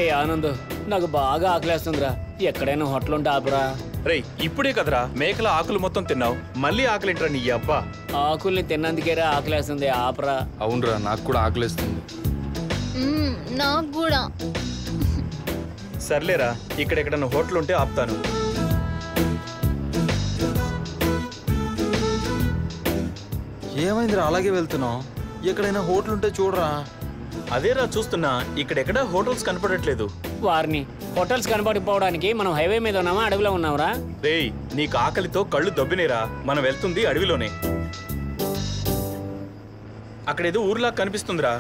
ఏ ఆనంద్, నాకు బాగా ఆకలేస్తుందిరా. ఎక్కడైనా హోటల్ ఉంటే ఆపురా. రేయ్, ఇప్పుడే కదరా మేకల ఆకులు మొత్తం తిన్నావు, మళ్ళీ ఆకలింటరా నీ అబ్బా. ఆకుల్ని తిన్నందుకేరా ఆకలేస్తుంది, ఆపరా. అవునరా, నాకు కూడా ఆకలేస్తుంది. నాకు కూడా. సర్లేరా, ఇక్కడెక్కడన్నా హోటల్ ఉంటే ఆపుతాను. ఏమైందిరా అలాగే వెళ్తున్నావు? ఎక్కడైనా హోటల్ ఉంటే చూడరా. అదేరా చూస్తున్నా, ఇక్కడెక్కడా హోటల్స్ కనపడట్లేదు. వారిని హోటల్స్ కనబడిపోవడానికి మనం హైవే మీద ఉన్నామా, అడవిలో ఉన్నావురా? రేయ్, నీకు ఆకలితో కళ్ళు దొబ్బినేరా. మనం వెళ్తుంది అడవిలోనే. అక్కడేదో ఊర్లా కనిపిస్తుందిరా.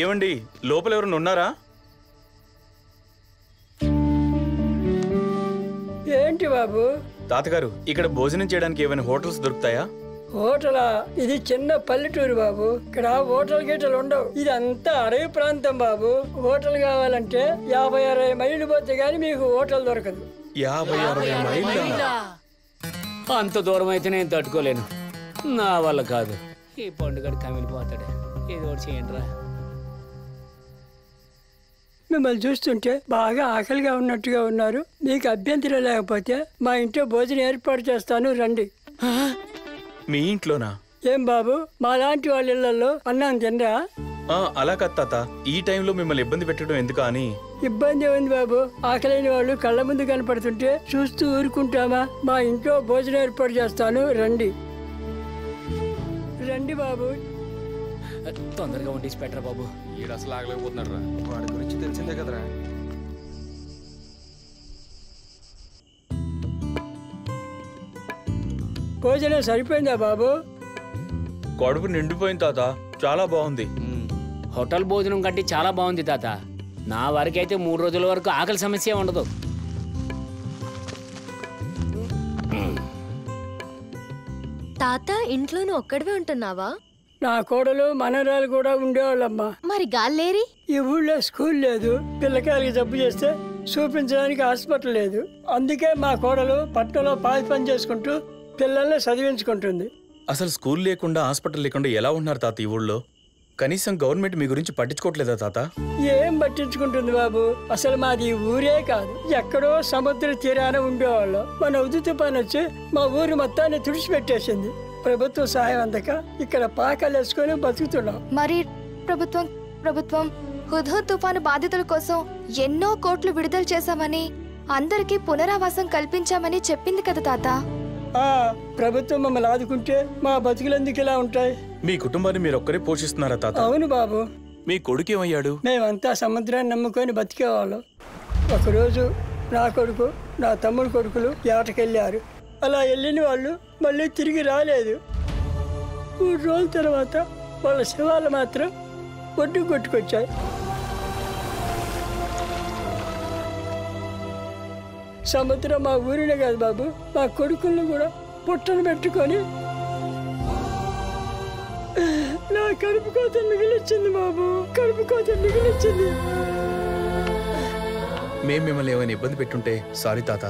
ఏమండి, లోపల ఎవరైనా ఉన్నారా? ఏంటి బాబు? తాతగారు, ఇక్కడ భోజనం చేయడానికి ఏమైనా హోటల్స్ దొరుకుతాయా? హోటలా? ఇది చిన్న పల్లెటూరు బాబు. ఇక్కడ హోటల్ గీటలు ఉండవు. ఇదంతా అడవి ప్రాంతం బాబు. హోటల్ కావాలంటే 50-60 మైళ్ళు పోతే గానీ మీకు హోటల్ దొరకదు. 50-60 మైళ్ళా? అంత దూరం అయితే నేను తట్టుకోలేను, నా వల్ల కాదు. ఈ పండుగ కమిలిపోతాడు. ఏదో ఒకటి చేయండి రా. మిమ్మల్ని చూస్తుంటే బాగా ఆకలిగా ఉన్నట్టుగా ఉన్నారు. మీకు అభ్యంతరం లేకపోతే మా ఇంట్లో భోజనం ఏర్పాటు చేస్తాను, రండి. మీ ఇంట్లోనా? ఏం బాబు, మా లాంటి వాళ్ళ ఇళ్లలో అన్నం తినరా? అలా కాదు తాత, ఈ టైంలో మిమ్మల్ని ఇబ్బంది పెట్టడం ఎందుకు అని. ఇబ్బంది ఉంది బాబు. ఆకలేని వాళ్ళు కళ్ళ ముందు కనపడుతుంటే చూస్తూ ఊరుకుంటామా? మా ఇంట్లో భోజనం ఏర్పాటు చేస్తాను, రండి. రండి బాబు. తొందరగా వండిసి పెట్టరా బాబు. ఈడు అసలు ఆగలేకపోతున్నాడు రా. వాడి గురించి తెలిసిందే కదరా. భోజనం సరిపోయిందా బాబు? కడుపు నిండిపోయింది తాత, చాలా బాగుంది. హోటల్ భోజనం కంటే చాలా బాగుంది తాత. నా వరకైతే 3 రోజుల వరకు ఆకలి సమస్య ఉండదు. తాత, ఇంట్లోనూ ఒక్కడివే ఉంటున్నావా? నా కోడలు మనరాలు కూడా ఉండేవాళ్ళమ్మా. మరి గాల్లేరి? ఈ ఊళ్ళో స్కూల్ లేదు. పిల్లకాయలకి జబ్బు చేస్తే చూపించడానికి హాస్పిటల్ లేదు. అందుకే మా కోడలు పట్టణంలో పాది పని చేసుకుంటూ పిల్లల్ని చదివించుకుంటుంది. అసలు స్కూల్ లేకుండా హాస్పిటల్ లేకుండా ఎలా ఉన్నారు తాత ఈ ఊళ్ళో? కనీసం గవర్నమెంట్ మీ గురించి పట్టించుకోవట్లేదా తాత? ఏం పట్టించుకుంటుంది బాబు? అసలు మాది ఊరే కాదు, ఎక్కడో సముద్ర తీరాన ఉండేవాళ్ళం. మన ఉదు తుఫాను వచ్చి మా ఊరు మొత్తాన్ని తుడిచిపెట్టేసింది. ప్రభుత్వ సహాయం అందక ఇక్కడ పాకాలు వేసుకొని బతుకుతున్నాం. మరి ప్రభుత్వం హుద్హుద్ తుఫాను బాధితుల కోసం ఎన్నో కోట్లు విడుదల చేశామని, అందరికీ పునరావాసం కల్పించామని చెప్పింది కదా తాత. ప్రభుత్వం మమ్మల్ని ఆదుకుంటే మా బతుకులెందుకు ఇలా ఉంటాయి? మీ కుటుంబాన్ని మీరొక్కరే పోషిస్తున్నారా తాత? అవును బాబు. మీ కొడుకేమయ్యాడు? మేమంతా సముద్రాన్ని నమ్ముకొని బతికేవాళ్ళం. ఒకరోజు నా కొడుకు, నా తమ్ముడు కొడుకులు వేటకెళ్ళారు. అలా వెళ్ళిన వాళ్ళు మళ్ళీ తిరిగి రాలేదు. 3 రోజుల తర్వాత వాళ్ళ శవాలు మాత్రం ఒడ్డు కొట్టుకొచ్చాయి. సముద్రం మా ఊరినే కాదు బాబు, మా కొడుకులను కూడా పుట్టను పెట్టుకొని నా కడుపు కోత మిగిలిచ్చింది బాబు, కడుపు కోత మిగిలిచ్చింది. మేము మిమ్మల్ని ఏమైనా ఇబ్బంది పెట్టుంటే సారీ తాత.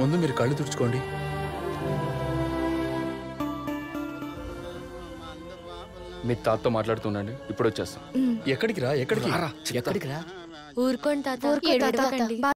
ముందు మీరు కళ్ళు తుడుచుకోండి. మీ తాతతో మాట్లాడుతున్నాండి, ఇప్పుడు వచ్చేస్తాం. ఎక్కడికి రా? ఎక్కడికి? ఎక్కడికి రా? ఊరుకోండి తాత.